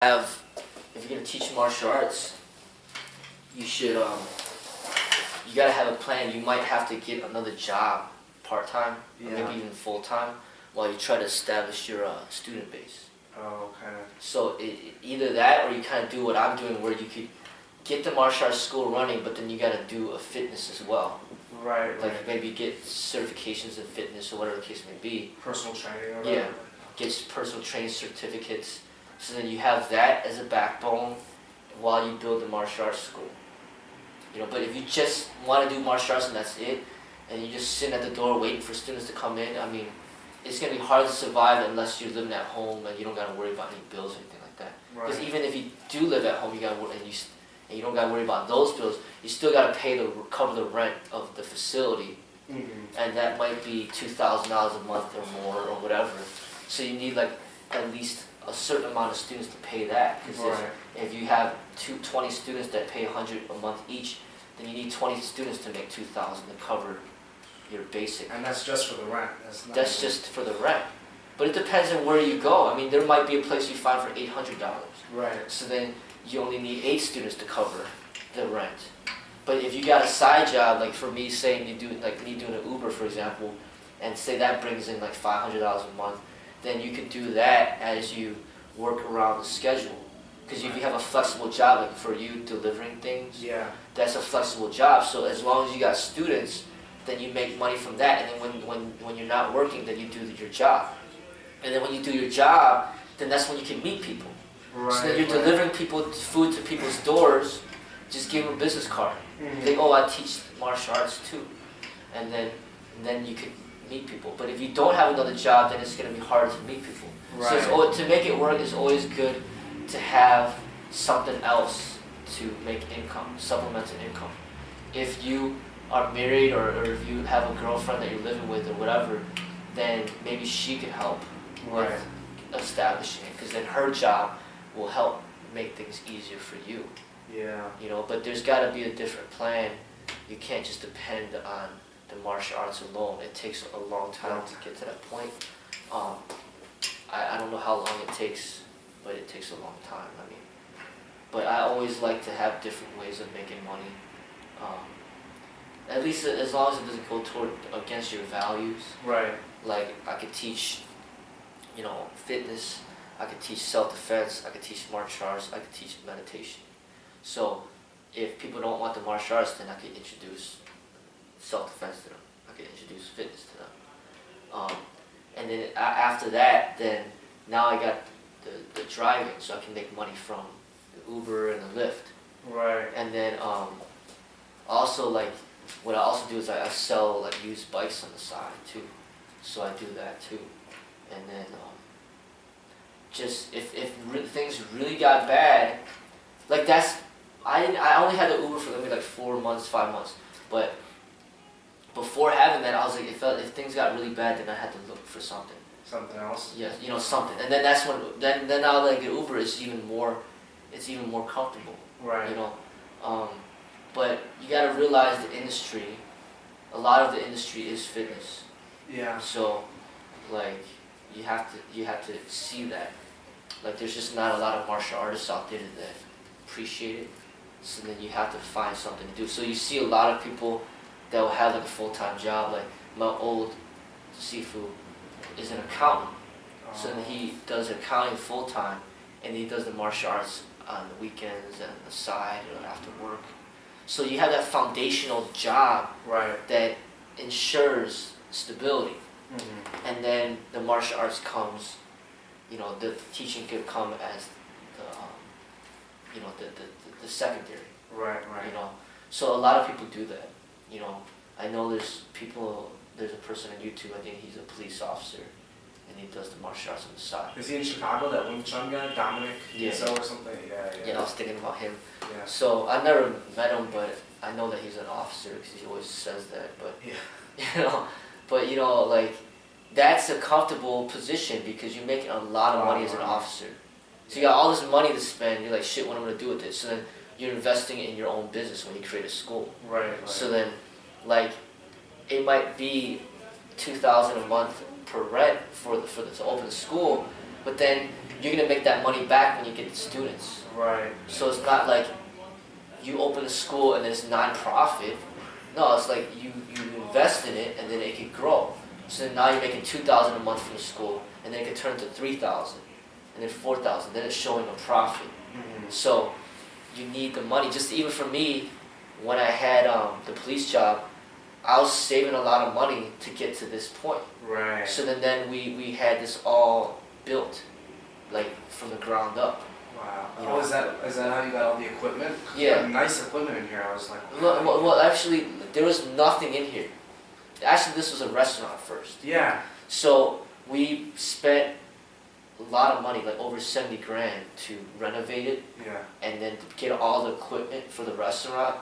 have, if you're gonna teach martial arts, you should you gotta have a plan. You might have to get another job, part-time, or maybe even full-time, while you try to establish your student base. Oh, okay. So either that, or you kind of do what I'm doing, where you could get the martial arts school running, but then you gotta do a fitness as well. Right. Like maybe get certifications in fitness or whatever the case may be. Personal training or whatever. Yeah, get personal training certificates. So then you have that as a backbone while you build the martial arts school. You know, but if you just want to do martial arts and that's it, and you're just sitting at the door waiting for students to come in, I mean, it's gonna be hard to survive unless you're living at home and you don't gotta worry about any bills or anything like that. Because even if you do live at home, you gotta worry, and you don't gotta worry about those bills, you still gotta cover the rent of the facility, and that might be $2,000 a month or more or whatever. So you need like at least a certain amount of students to pay that. Because if you have 20 students that pay $100 a month each, then you need 20 students to make $2,000 to cover your basic. And that's just for the rent. That's just for the rent. But it depends on where you go. I mean, there might be a place you find for $800. Right. So then you only need 8 students to cover the rent. But if you got a side job, like for me, saying you do like me doing an Uber, for example, and say that brings in like $500 a month, then you can do that as you work around the schedule. Because if you have a flexible job, like for you delivering things, that's a flexible job. So as long as you got students, then you make money from that. And then when you're not working, then you do your job. And then when you do your job, then that's when you can meet people. So then you're delivering food to people's doors. Just give them a business card. Think, oh, I teach martial arts too. And then you could meet people. But if you don't have another job, then it's going to be harder to meet people. So to make it work, it's always good to have something else to make income, supplemental income. If you are married or if you have a girlfriend that you're living with or whatever, then maybe she could help with establishing it, because then her job will help make things easier for you. Yeah. You know, but there's got to be a different plan. You can't just depend on the martial arts alone. It takes a long time to get to that point. I don't know how long it takes, but it takes a long time. I mean, but I always like to have different ways of making money. At least as long as it doesn't go against your values. Right. Like I could teach, you know, fitness. I could teach self-defense. I could teach martial arts. I could teach meditation. So if people don't want the martial arts, then I could introduce self-defense to them. I could introduce fitness to them. And then after that, then now I got the driving, so I can make money from the Uber and the Lyft. Right. And then also, like, what I also do is I sell like used bikes on the side too. So I do that too. And then just if things really got bad, like I only had the Uber for maybe like 4 months, 5 months. But before having that, I was like, if things got really bad, then I had to look for something. Something else? Yeah, you know, something. And then that's when, then now that I get Uber, it's even more comfortable. Right. You know, but you got to realize the industry, a lot of the industry is fitness. Yeah. So, like, you have to see that. Like, there's just not a lot of martial artists out there that appreciate it. So then you have to find something to do. So you see a lot of people that will have like a full-time job. Like my old Sifu is an accountant. So then he does accounting full-time, and he does the martial arts on the weekends and the side or after work. So you have that foundational job that ensures stability. And then the martial arts comes, you know, the teaching could come as the, you know, the secondary. Right. You know, so a lot of people do that. You know, I know there's a person on YouTube, I think he's a police officer, and he does the martial arts on the side. Is he in Chicago, that Wing Chun guy, Dominic? Yeah. Or something? Yeah. Yeah, I was thinking about him. Yeah. So I never met him, but I know that he's an officer because he always says that. But you know, like that's a comfortable position because you're making a lot of money as an officer. So you got all this money to spend. You're like, shit, what am I gonna do with it? So then you're investing in your own business when you create a school. Right. So then, like, it might be $2,000 a month per rent to open a school, but then you're gonna make that money back when you get the students. Right. So it's not like you open a school and it's non-profit. No, it's like you invest in it and then it can grow. So then now you're making $2,000 a month from the school, and then it can turn to $3,000, and then $4,000. Then it's showing a profit. So you need the money. Just even for me, when I had the police job, I was saving a lot of money to get to this point. Right. So then we had this all built, like from the ground up. Wow. You Oh, know? is that how you got all the equipment? Yeah. You got nice equipment in here. I was like. Well, actually, there was nothing in here. Actually, this was a restaurant first. Yeah. So we spent a lot of money, like over 70 grand, to renovate it, Yeah. and then to get all the equipment for the restaurant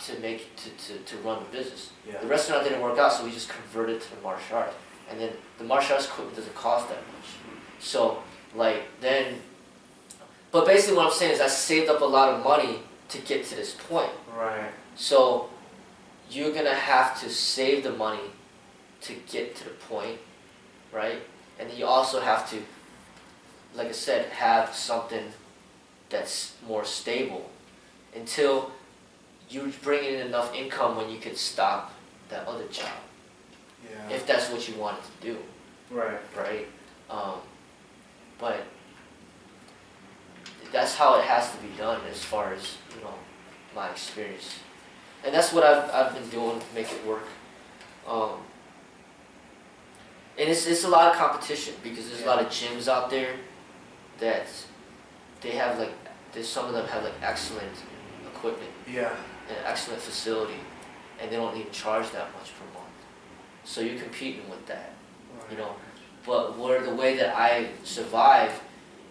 to make to run the business. Yeah. The restaurant didn't work out, so we just converted to the martial arts. And then the martial arts equipment doesn't cost that much. So like then, but basically what I'm saying is I saved up a lot of money to get to this point. Right. So you're gonna have to save the money to get to the point, right? And then you also have to, like I said, have something that's more stable until you bring in enough income when you could stop that other job, Yeah. if that's what you wanted to do, Right. right? But that's how it has to be done as far as, you know, my experience. And that's what I've been doing to make it work. And it's a lot of competition because there's a lot of gyms out there that they have like, some of them have like excellent equipment Yeah. and excellent facility, and they don't even charge that much per month. So you're competing with that, you know. But where the way that I survive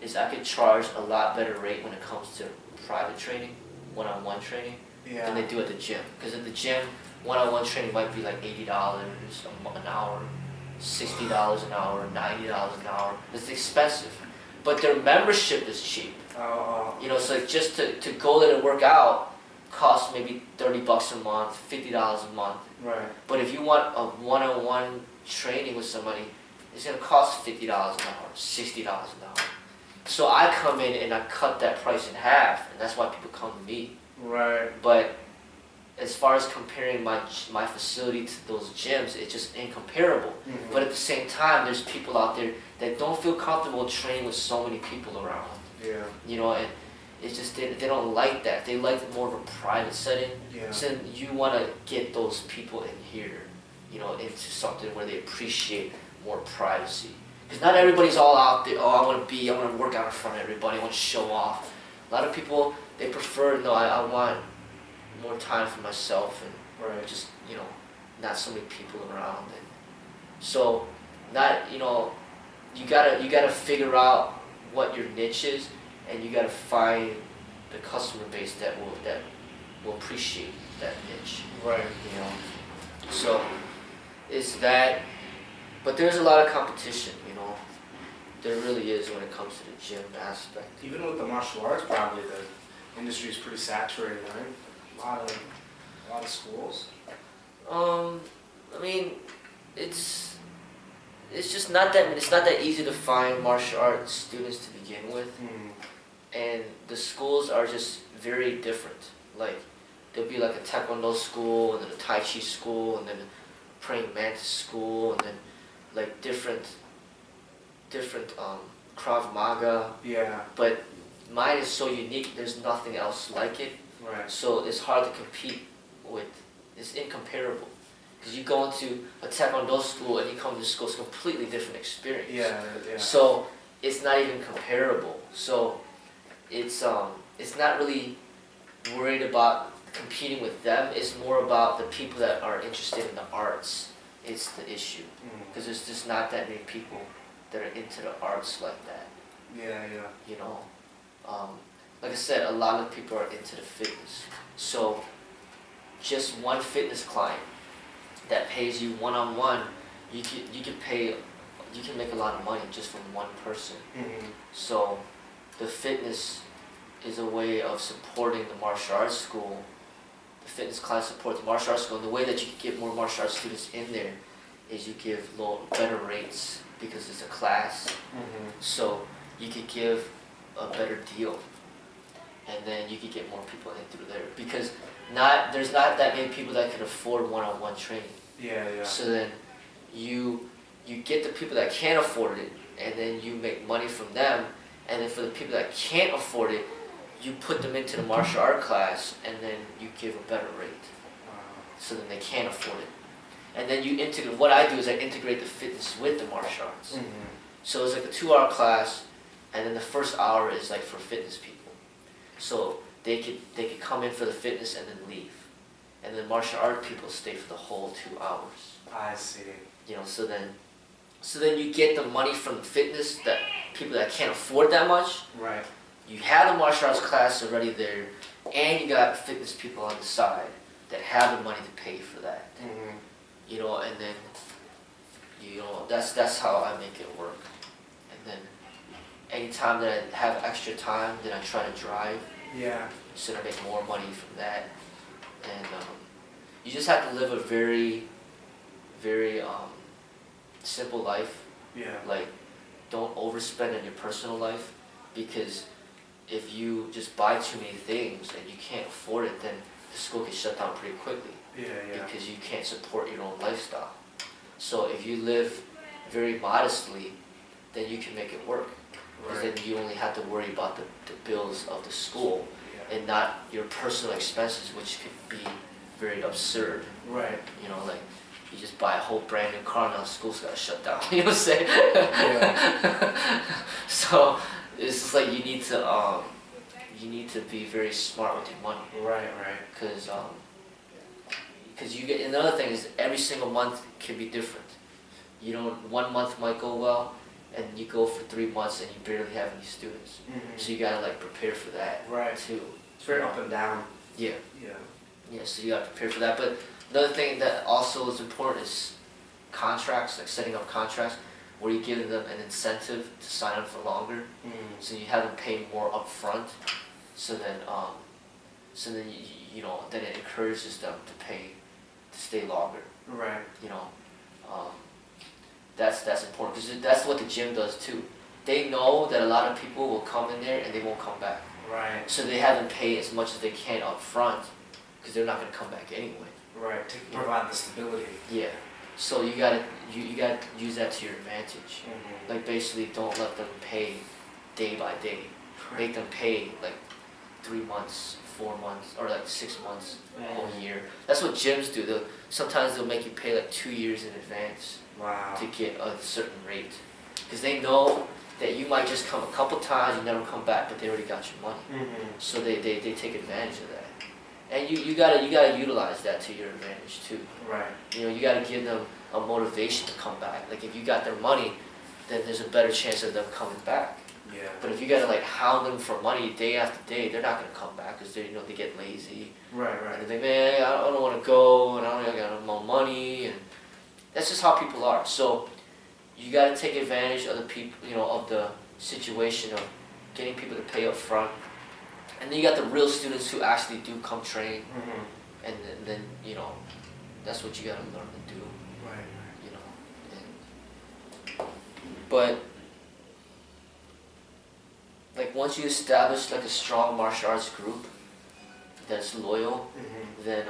is I could charge a lot better rate when it comes to private training, one-on-one training, Yeah. than they do at the gym. Because at the gym, one-on-one training might be like $80 an hour, $60 an hour, $90 an hour. It's expensive, but their membership is cheap. You know, so just to go there and work out costs maybe $30 a month, $50 a month. Right. But if you want a one-on-one training with somebody, it's gonna cost $50 an hour, $60 an hour. So I come in and I cut that price in half, and that's why people come to me. Right. But as far as comparing my facility to those gyms, it's just incomparable. Mhm. But at the same time, there's people out there that don't feel comfortable training with so many people around. Yeah. You know, and it's just they don't like that. They like more of a private setting. Yeah. So then you want to get those people in here, you know, into something where they appreciate more privacy. Because not everybody's all out there. Oh, I want to work out in front of everybody. I want to show off. A lot of people, they prefer, no, I want more time for myself and Right. just, you know, not so many people around. And so, not, you know, you gotta figure out what your niche is, and you gotta find the customer base that will appreciate that niche. Right. You know, so it's that, but there's a lot of competition. You know, there really is when it comes to the gym aspect. Even with the martial arts, probably the industry is pretty saturated, right? A lot of schools. I mean, it's just not that easy to find martial arts students to begin with, and the schools are just very different. Like there'll be like a Taekwondo school, and then a Tai Chi school, and then a praying mantis school, and then like different Krav Maga. Yeah. But mine is so unique. There's nothing else like it. Right. So it's hard to compete with. It's incomparable. Because you go into a Taekwondo school and you come to school, it's a completely different experience. Yeah. Yeah. So it's not even comparable. So it's not really worried about competing with them. It's more about the people that are interested in the arts. It's the issue. Because there's just not that many people that are into the arts like that. Yeah. Yeah. You know, like I said, a lot of people are into the fitness. So just one fitness client that pays you one-on-one, you can make a lot of money just from one person. So the fitness is a way of supporting the martial arts school. The fitness class supports the martial arts school, and the way that you can get more martial arts students in there is you give better rates because it's a class. So you could give a better deal, and then you could get more people in through there because there's not that many people that can afford one-on-one training. Yeah. So then you get the people that can afford it, and then you make money from them, and then for the people that can't afford it, you put them into the martial art class, and then you give a better rate. So then they can't afford it. And then you integrate, what I do is I integrate the fitness with the martial arts. So it's like a 2-hour class, and then the first hour is like for fitness people. So they could come in for the fitness and then leave. And then martial art people stay for the whole 2 hours. I see. You know, so then you get the money from the fitness that people that can't afford that much. Right. You have the martial arts class already there, and you got fitness people on the side that have the money to pay for that. You know, and then, you know, that's how I make it work. And then anytime that I have extra time, then I try to drive. Yeah. So that I make more money from that. And you just have to live a very, very simple life. Yeah. Like, don't overspend on your personal life, because if you just buy too many things and you can't afford it, then the school gets shut down pretty quickly. Yeah. Because you can't support your own lifestyle. So if you live very modestly, then you can make it work. Because then you only have to worry about the bills of the school and not your personal expenses, which could be very absurd. Right. You know, like you just buy a whole brand new car, now the school's got to shut down. You know what I'm saying? Yeah. So it's just like you need to be very smart with your money. Right. Because you get, another thing is every single month can be different. You know, 1 month might go well, and you go for 3 months and you barely have any students. So you gotta like prepare for that too. It's very up and down. Yeah. Yeah. So you gotta prepare for that. But another thing that also is important is contracts, like setting up contracts where you give them an incentive to sign up for longer. So you have them pay more upfront. So then you know, then it encourages them to stay longer. Right. You know, that's important because that's what the gym does too. They know that a lot of people will come in there and they won't come back. Right. So they have them pay as much as they can up front because they're not going to come back anyway. Right. To provide the stability. Yeah. So you gotta use that to your advantage. Like basically, don't let them pay day by day. Make them pay like 3 months, 4 months, or like 6 months, a whole year. That's what gyms do. Sometimes they'll make you pay like 2 years in advance. Wow. To get a certain rate, because they know that you might just come a couple times, you never come back, but they already got your money. So they take advantage of that, and you gotta utilize that to your advantage too. Right. You know, you gotta give them a motivation to come back. Like if you got their money, then there's a better chance of them coming back. Yeah. But if you gotta like hound them for money day after day, they're not gonna come back because they get lazy. Right. And they man, I don't want to go, and I don't got no money, and that's just how people are. So you got to take advantage of the people, you know, of the situation of getting people to pay up front, and then you got the real students who actually do come train, and then you know, that's what you got to learn to do. Right. You know, but like once you establish like a strong martial arts group that's loyal, then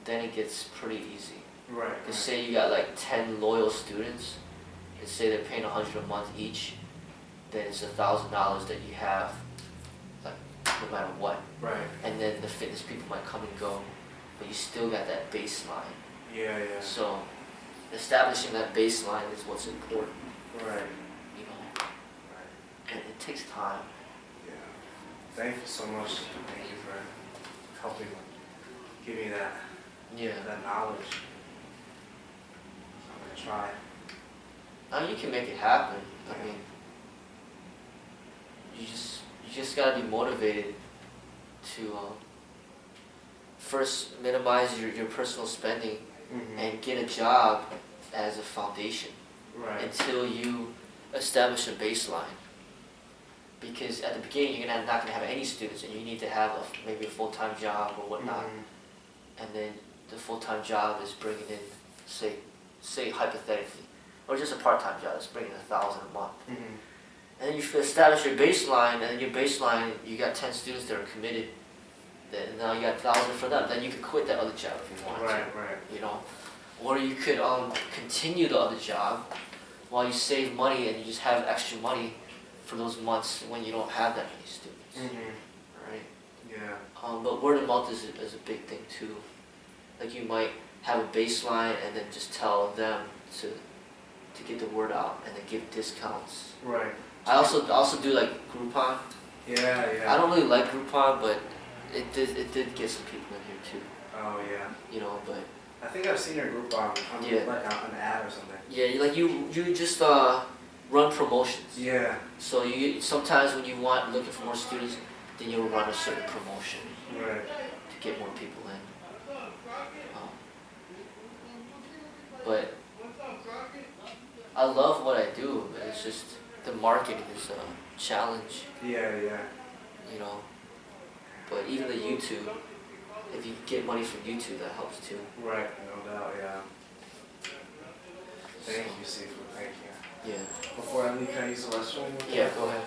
it gets pretty easy. Right. Because say you got like 10 loyal students, and say they're paying $100 a month each, then it's $1,000 that you have, like no matter what. Right. And then the fitness people might come and go, but you still got that baseline. Yeah. So establishing that baseline is what's important. Right. You know. Right. And it takes time. Yeah. Thank you so much. Thank you for helping give me that knowledge. I'm gonna try. I mean, you can make it happen. I mean, you just gotta be motivated to first minimize your personal spending and get a job as a foundation until you establish a baseline. Because at the beginning you're not gonna have any students, and you need to have maybe a full-time job or whatnot, and then the full-time job is bringing in, say, say hypothetically, or just a part-time job that's bringing $1,000 a month. Mm-hmm. And then you establish your baseline, and your baseline, you got 10 students that are committed, then now you got 1,000 for them. Then you could quit that other job if you want Right, to, right. you know. Or you could continue the other job while you save money and you just have extra money for those months when you don't have that many students, Mm-hmm. right? Yeah. But word of mouth is a big thing too. Like you might have a baseline and then just tell them to get the word out and then give discounts. Right. I also do like Groupon. Yeah, yeah. I don't really like Groupon, but it did get some people in here too. Oh yeah. You know, but I think I've seen your group on yeah. like an ad or something. Yeah, you just run promotions. Yeah. So you sometimes when you looking for more students, then you'll run a certain promotion Right. to get more people in. But I love what I do, but it's just the marketing is a challenge. Yeah, yeah. You know. But even the YouTube, if you get money from YouTube, that helps too. Right, no doubt, yeah. Thank you, Seafood, thank you. Yeah. Before I leave, can I use the restroom? Yeah, go ahead.